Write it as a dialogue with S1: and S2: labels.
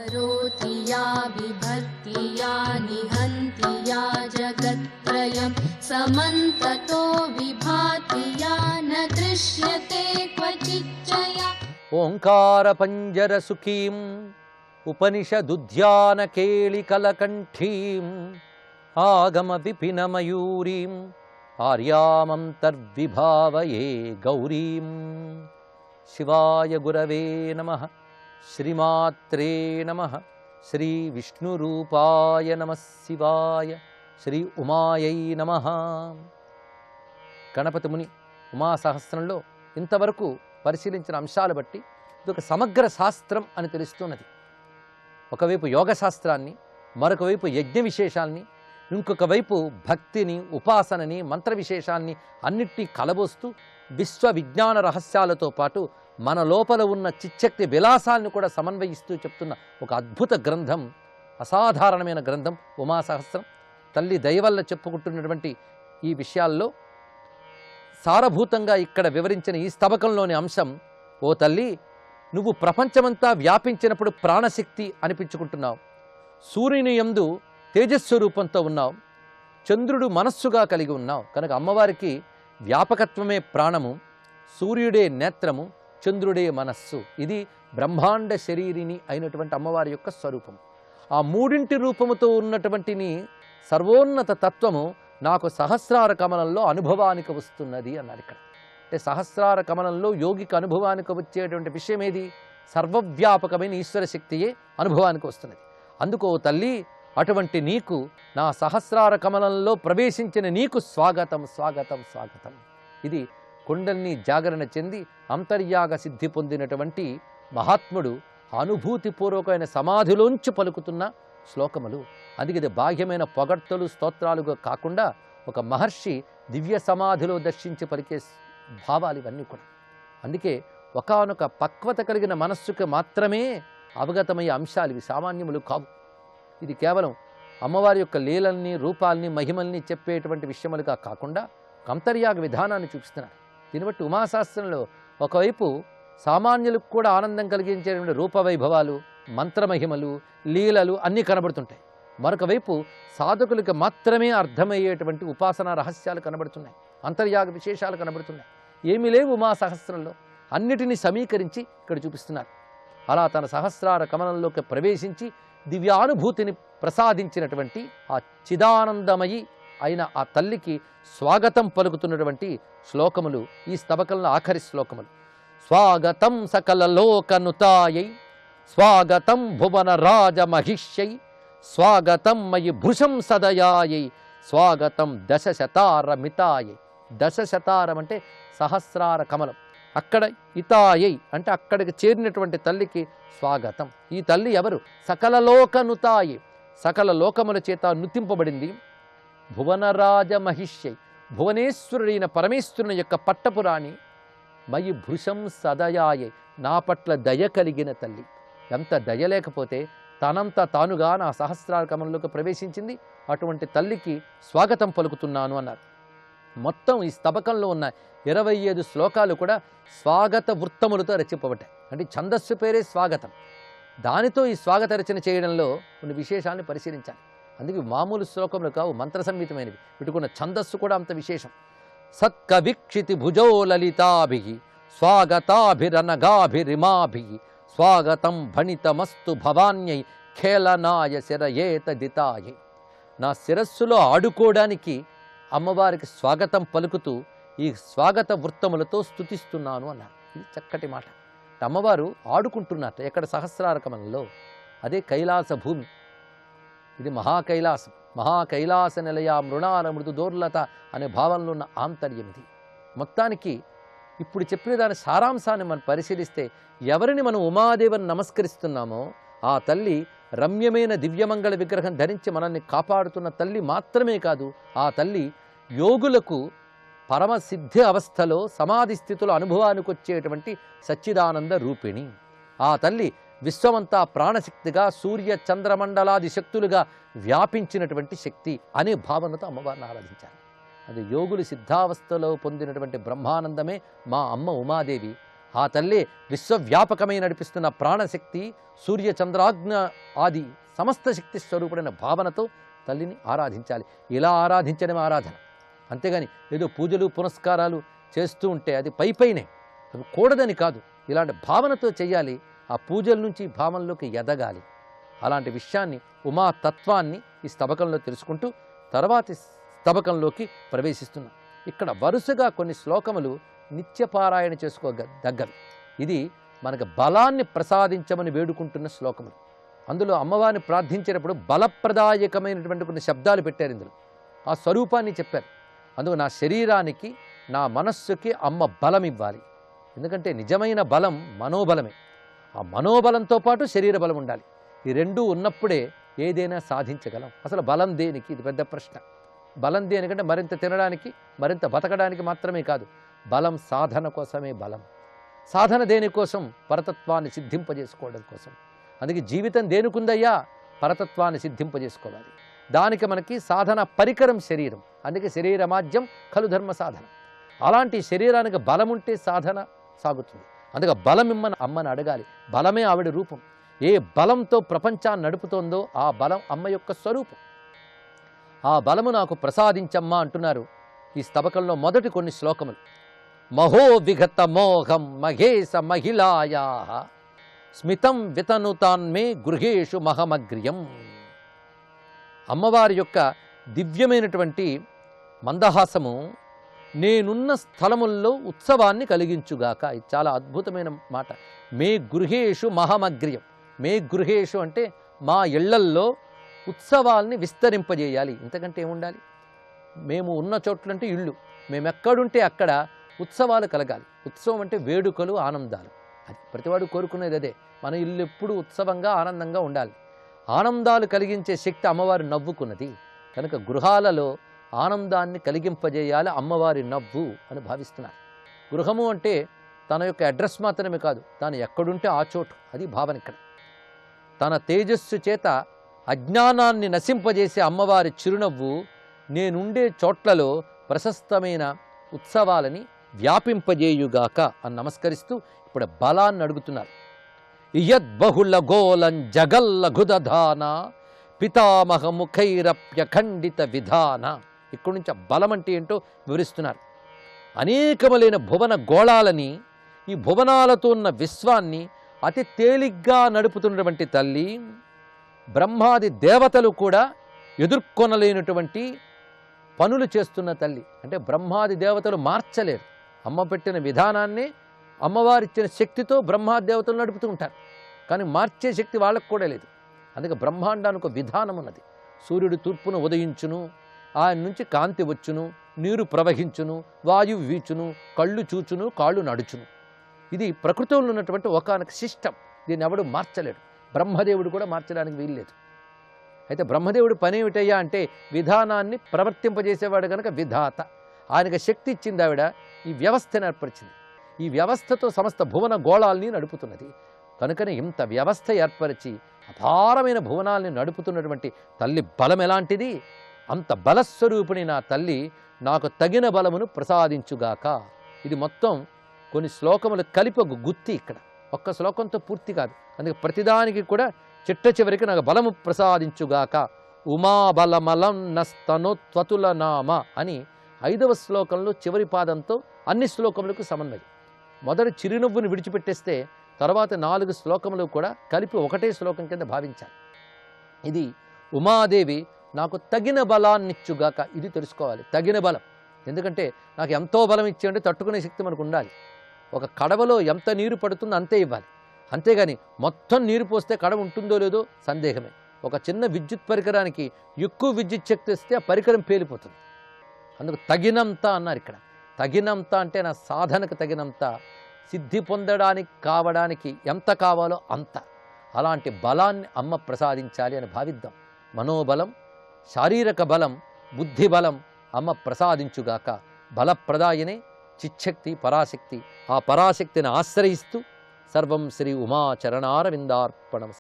S1: करोति या बिभर्ति या निहन्ति या जगत्त्रयं समन्ततो विभाति या न दृश्यते क्वचिच्च या
S2: ओंकार पंजर सुखीं उपनिषदुद्यान केलिकलकण्ठीं आगम विपिन मयूरीं आर्यामन्तर्विभावये गौरीं। शिवाय गुरवे नमः। श्रीमात्रे नमः। श्री विष्णुरूपाय नमः शिवाय। श्री उमायै नमः। గణపతి ముని ఉమా సహస్రంలో ఇంతవరకు పరిశీలించిన అంశాలు బట్టి ఇది ఒక సమగ్ర శాస్త్రం అని తెలుస్తున్నది. ఒకవైపు యోగ శాస్త్రాన్ని, మరొక వైపు యజ్ఞ విశేషాల్ని, ఇంకొక వైపు భక్తిని, ఉపాసనని, మంత్ర విశేషాల్ని అన్నిటినీ కలబోస్తూ విశ్వ విజ్ఞాన రహస్యాలతో పాటు మన లోపల ఉన్న చిచ్చక్తి విలాసాలను కూడా సమన్వయిస్తూ చెప్తున్న ఒక అద్భుత గ్రంథం, అసాధారణమైన గ్రంథం ఉమా సహస్రం. తల్లి దయవల్ల చెప్పుకుంటున్నటువంటి ఈ విషయాల్లో సారభూతంగా ఇక్కడ వివరించిన ఈ స్తబకంలోని అంశం, ఓ తల్లి, నువ్వు ప్రపంచమంతా వ్యాపించినప్పుడు ప్రాణశక్తి అనిపించుకుంటున్నావు. సూర్యుని యందు తేజస్వరూపంతో ఉన్నావు. చంద్రుడు మనస్సుగా కలిగి ఉన్నావు. కనుక అమ్మవారికి వ్యాపకత్వమే ప్రాణము, సూర్యుడే నేత్రము, చంద్రుడే మనస్సు. ఇది బ్రహ్మాండ శరీరిని అయినటువంటి అమ్మవారి యొక్క స్వరూపం. ఆ మూడింటి రూపముతో ఉన్నటువంటి సర్వోన్నత తత్వము నాకు సహస్రార కమలంలో అనుభవానికి వస్తున్నది అన్నారు ఇక్కడ. అంటే సహస్రార కమలంలో యోగికి అనుభవానికి వచ్చేటువంటి విషయం ఏది? సర్వవ్యాపకమైన ఈశ్వర శక్తియే అనుభవానికి వస్తున్నది. అందుకో తల్లి, అటువంటి నీకు, నా సహస్రార కమలంలో ప్రవేశించిన నీకు స్వాగతం స్వాగతం స్వాగతం. ఇది కుండల్ని జాగరణ చెంది అంతర్యాగ సిద్ధి పొందినటువంటి మహాత్ముడు అనుభూతిపూర్వకమైన సమాధిలోంచి పలుకుతున్న శ్లోకములు. అందుకే ఇది బాహ్యమైన పొగడ్తలు స్తోత్రాలుగా కాకుండా ఒక మహర్షి దివ్య సమాధిలో దర్శించి పలికే భావాలు ఇవన్నీ కూడా. అందుకే ఒకానొక పక్వత కలిగిన మనస్సుకు మాత్రమే అవగతమయ్యే అంశాలు ఇవి, సామాన్యములు కావు. ఇది కేవలం అమ్మవారి యొక్క లీలల్ని, రూపాల్ని, మహిమల్ని చెప్పేటువంటి విషయములుగా కాకుండా అంతర్యాగ విధానాన్ని చూపిస్తున్నారు. దీన్ని బట్టి ఉమాశాస్త్రంలో ఒకవైపు సామాన్యులకు కూడా ఆనందం కలిగించేటువంటి రూపవైభవాలు, మంత్రమహిమలు, లీలలు అన్నీ కనబడుతుంటాయి. మరొక వైపు సాధకులకు మాత్రమే అర్థమయ్యేటువంటి ఉపాసనా రహస్యాలు కనబడుతున్నాయి, అంతర్యాగ విశేషాలు కనబడుతున్నాయి. ఏమీ లేవు ఉమా సహస్రంలో, అన్నిటినీ సమీకరించి ఇక్కడ చూపిస్తున్నారు. అలా తన సహస్రార కమలంలోకి ప్రవేశించి దివ్యానుభూతిని ప్రసాదించినటువంటి ఆ చిదానందమయి అయిన ఆ తల్లికి స్వాగతం పలుకుతున్నటువంటి శ్లోకములు ఈ స్తబకంలో ఆఖరి శ్లోకములు. స్వాగతం సకల లోకనుతాయై, స్వాగతం భువన రాజ మహిష్యై, స్వాగతం మయి భృశం సదయాయై, స్వాగతం దశశతారమితాయై. దశశతారం అంటే సహస్రార కమలం. అక్కడ ఇతాయై అంటే అక్కడికి చేరినటువంటి తల్లికి స్వాగతం. ఈ తల్లి ఎవరు? సకల లోకనుతాయై, సకల లోకముల చేత నుతింపబడింది. భువనరాజ మహిష్యై, భువనేశ్వరుడైన పరమేశ్వరుని యొక్క పట్టపురాణి. మయి భృశం సదయాయై, నా పట్ల దయ కలిగిన తల్లి. ఎంత దయ లేకపోతే తనంత తానుగా నా సహస్రార కమలంలోకి ప్రవేశించింది. అటువంటి తల్లికి స్వాగతం పలుకుతున్నాను అన్నారు. మొత్తం ఈ స్తబకంలో ఉన్న 25 శ్లోకాలు కూడా స్వాగత వృత్తములతో రచింపబడ్డాయి. అంటే ఛందస్సు పేరే స్వాగతం. దానితో ఈ స్వాగత రచన చేయడంలో కొన్ని విశేషాలను పరిశీలించాలి. అందుకే మామూలు శ్లోకములు కావు, మంత్ర సంహితమైనవి. వీటికున్న ఛందస్సు కూడా అంత విశేషం. సత్కవీక్షితి భుజో లలితాభి స్వాగతాభిరనగాభిరిమాభి, స్వాగతం భణితమస్తు భవాన్యై ఖేళనాయ శిరయేతదితాయై. నా శిరస్సులో ఆడుకోవడానికి అమ్మవారికి స్వాగతం పలుకుతూ ఈ స్వాగత వృత్తములతో స్తుతిస్తున్నాను అన్నారు. ఇది చక్కటి మాట. అమ్మవారు ఆడుకుంటున్నట్టు ఎక్కడ? సహస్రార కమలంలో. అదే కైలాస భూమి. ఇది మహాకైలాసం. మహాకైలాస నిలయ మృణాల మృదు దోర్లత అనే భావంలో ఉన్న ఆంతర్యం ఇది. మొత్తానికి ఇప్పుడు చెప్పిన దాని సారాంశాన్ని మనం పరిశీలిస్తే, ఎవరిని మనం ఉమాదేవిని నమస్కరిస్తున్నామో ఆ తల్లి రమ్యమైన దివ్యమంగళ విగ్రహం ధరించి మనల్ని కాపాడుతున్న తల్లి మాత్రమే కాదు, ఆ తల్లి యోగులకు పరమసిద్ధి అవస్థలో సమాధి స్థితిలో అనుభవానికి వచ్చేటువంటి సచ్చిదానంద రూపిణి. ఆ తల్లి విశ్వమంతా ప్రాణశక్తిగా, సూర్య చంద్రమండలాది శక్తులుగా వ్యాపించినటువంటి శక్తి అనే భావనతో అమ్మవారిని ఆరాధించాలి. అది యోగులు సిద్ధావస్థలో పొందినటువంటి బ్రహ్మానందమే మా అమ్మ ఉమాదేవి. ఆ తల్లి విశ్వవ్యాపకమై నడిపిస్తున్న ప్రాణశక్తి, సూర్య చంద్రాగ్న ఆది సమస్త శక్తి స్వరూపుడైన భావనతో తల్లిని ఆరాధించాలి. ఇలా ఆరాధించడం ఆరాధన. అంతేగాని ఏదో పూజలు పునస్కారాలు చేస్తూ ఉంటే అది పైనే, అవి కూడదని కాదు. ఇలాంటి భావనతో చెయ్యాలి. ఆ పూజల నుంచి భావనలోకి ఎదగాలి. అలాంటి విషయాన్ని, ఉమా తత్వాన్ని ఈ స్తబకంలో తెలుసుకుంటూ తర్వాతి స్తబకంలోకి ప్రవేశిస్తున్నాం. ఇక్కడ వరుసగా కొన్ని శ్లోకములు నిత్యపారాయణ చేసుకోదగ్గవి. ఇది మనకు బలాన్ని ప్రసాదించమని వేడుకుంటున్న శ్లోకములు. అందులో అమ్మవారిని ప్రార్థించేటప్పుడు బలప్రదాయకమైనటువంటి కొన్ని శబ్దాలు పెట్టారు. ఇందులో ఆ స్వరూపాన్ని చెప్పారు. అందుకు నా శరీరానికి, నా మనస్సుకి అమ్మ బలం ఇవ్వాలి. ఎందుకంటే నిజమైన బలం మనోబలమే. ఆ మనోబలంతో పాటు శరీర బలం ఉండాలి. ఈ రెండూ ఉన్నప్పుడే ఏదైనా సాధించగలం. అసలు బలం దేనికి? ఇది పెద్ద ప్రశ్న. బలం దేనికంటే మరింత తినడానికి, మరింత బతకడానికి మాత్రమే కాదు. బలం సాధన కోసమే బలం. సాధన దేనికోసం? పరతత్వాన్ని సిద్ధింపజేసుకోవడం కోసం. అందుకే జీవితం దేనికుందయ్యా? పరతత్వాన్ని సిద్ధింపజేసుకోవాలి. దానికి మనకి సాధన పరికరం శరీరం. అందుకే శరీరమాజ్యం ఖలు ధర్మ సాధన. అలాంటి శరీరానికి బలం ఉంటే సాధన సాగుతుంది. అందుకే బలం ఇమ్మని అమ్మని అడగాలి. బలమే ఆవిడ రూపం. ఏ బలంతో ప్రపంచాన్ని నడుపుతోందో ఆ బలం అమ్మ యొక్క స్వరూపం. ఆ బలము నాకు ప్రసాదించమ్మా అంటున్నారు ఈ స్తబకంలో మొదటి కొన్ని శ్లోకములు. మహో విగత మోహం మహేశ మహిళాయా స్మితం వితనుతాన్మే గృహేషు మహమగ్ర్యం. అమ్మవారి యొక్క దివ్యమైనటువంటి మందహాసము నేనున్న స్థలముల్లో ఉత్సవాన్ని కలిగించుగాక. ఇది చాలా అద్భుతమైన మాట. మే గృహేషు మహమగ్ర్యం. మే గృహేషు అంటే మా ఇళ్లల్లో ఉత్సవాల్ని విస్తరింపజేయాలి. ఇంతకంటే ఏముండాలి? మేము ఉన్న చోట్లంటే ఇళ్ళు, మేము ఎక్కడుంటే అక్కడ ఉత్సవాలు కలగాలి. ఉత్సవం అంటే వేడుకలు, ఆనందాలు. అది ప్రతివాడు కోరుకునేది అదే. మన ఇల్లు ఎప్పుడు ఉత్సవంగా ఆనందంగా ఉండాలి. ఆనందాలు కలిగించే శక్తి అమ్మవారి నవ్వుకున్నది కనుక గృహాలలో ఆనందాన్ని కలిగింపజేయాలి అమ్మవారి నవ్వు అని భావిస్తున్నారు. గృహము అంటే తన యొక్క అడ్రస్ మాత్రమే కాదు, తాను ఎక్కడుంటే ఆ చోటు. అది భావన ఇక్కడ. తన తేజస్సు చేత అజ్ఞానాన్ని నశింపజేసే అమ్మవారి చిరునవ్వు నేనుండే చోట్లలో ప్రశస్తమైన ఉత్సవాలని వ్యాపింపజేయుగాక అని నమస్కరిస్తూ ఇప్పుడు బలాన్ని అడుగుతున్నారు. ఇయద్బహుళ గోలం జగల్లఘుదధాన పితామహముఖైరప్యఖండిత విధాన. ఇక్కడి నుంచి బలం అంటే ఏంటో వివరిస్తున్నారు. అనేకములైన భువన గోళాలని, ఈ భువనాలతో ఉన్న విశ్వాన్ని అతి తేలిగ్గా నడుపుతున్నటువంటి తల్లి, బ్రహ్మాది దేవతలు కూడా ఎదుర్కొనలేనటువంటి పనులు చేస్తున్న తల్లి. అంటే బ్రహ్మాది దేవతలు మార్చలేరు. అమ్మ పెట్టిన విధానాన్ని, అమ్మవారిచ్చిన శక్తితో బ్రహ్మాది దేవతలు నడుపుతూ ఉంటారు. కానీ మార్చే శక్తి వాళ్ళకు కూడా లేదు. అందుకే బ్రహ్మాండానికి ఒక విధానం ఉన్నది. సూర్యుడు తూర్పును ఉదయించును, ఆయన నుంచి కాంతి వచ్చును, నీరు ప్రవహించును, వాయువు వీచును, కళ్ళు చూచును, కాళ్ళు నడుచును. ఇది ప్రకృతిలో ఉన్నటువంటి ఒకానొక సిస్టమ్. దీన్ని ఎవడు మార్చలేడు. బ్రహ్మదేవుడు కూడా మార్చడానికి వీల్లేదు. అయితే బ్రహ్మదేవుడు పని ఏమిటయ్యా అంటే విధానాన్ని ప్రవర్తింపజేసేవాడు కనుక విధాత. ఆయనకు శక్తి ఇచ్చింది ఆవిడ. ఈ వ్యవస్థను ఏర్పరిచింది. ఈ వ్యవస్థతో సమస్త భువన గోళాల్ని నడుపుతున్నది. కనుకనే ఇంత వ్యవస్థ ఏర్పరిచి అపారమైన భువనాల్ని నడుపుతున్నటువంటి తల్లి బలం ఎలాంటిది? అంత బలస్వరూపిణి నా తల్లి నాకు తగిన బలమును ప్రసాదించుగాక. ఇది మొత్తం కొన్ని శ్లోకములు కలిపి ఒక గుత్తి. ఇక్కడ ఒక్క శ్లోకంతో పూర్తి కాదు. అందుకే ప్రతిదానికి కూడా చిట్ట చివరికి నాకు బలము ప్రసాదించుగాక. ఉమాబలమలం నస్తనోత్వతుల నామ అని 5వ శ్లోకంలో చివరి పాదంతో అన్ని శ్లోకములకు సమన్వయం. మొదటి చిరునవ్వును విడిచిపెట్టేస్తే తర్వాత 4 శ్లోకములు కూడా కలిపి ఒకటే శ్లోకం కింద భావించాలి. ఇది ఉమాదేవి నాకు తగిన బలాన్నిచ్చుగాక. ఇది తెలుసుకోవాలి, తగిన బలం. ఎందుకంటే నాకు ఎంతో బలం ఇచ్చేయంటే తట్టుకునే శక్తి మనకు ఉండాలి. ఒక కడవలో ఎంత నీరు పడుతుందో అంతే ఇవ్వాలి. అంతేగాని మొత్తం నీరు పోస్తే కడవ ఉంటుందో లేదో సందేహమే. ఒక చిన్న విద్యుత్ పరికరానికి ఎక్కువ విద్యుత్ శక్తి ఇస్తే ఆ పరికరం పేలిపోతుంది. అందుకు తగినంత అన్నారు ఇక్కడ. తగినంత అంటే నా సాధనకు తగినంత, సిద్ధి పొందడానికి కావడానికి ఎంత కావాలో అంత. అలాంటి బలాన్ని అమ్మ ప్రసాదించాలి అని భావిద్దాం. మనోబలం, శారీరక బలం, బుద్ధి బలం అమ్మ ప్రసాదించుగాక. బలప్రదాయనే చిచ్చక్తి పరాశక్తి. ఆ పరాశక్తిని ఆశ్రయిస్తూ సర్వం శ్రీ ఉమా చరణారవిందార్పణం.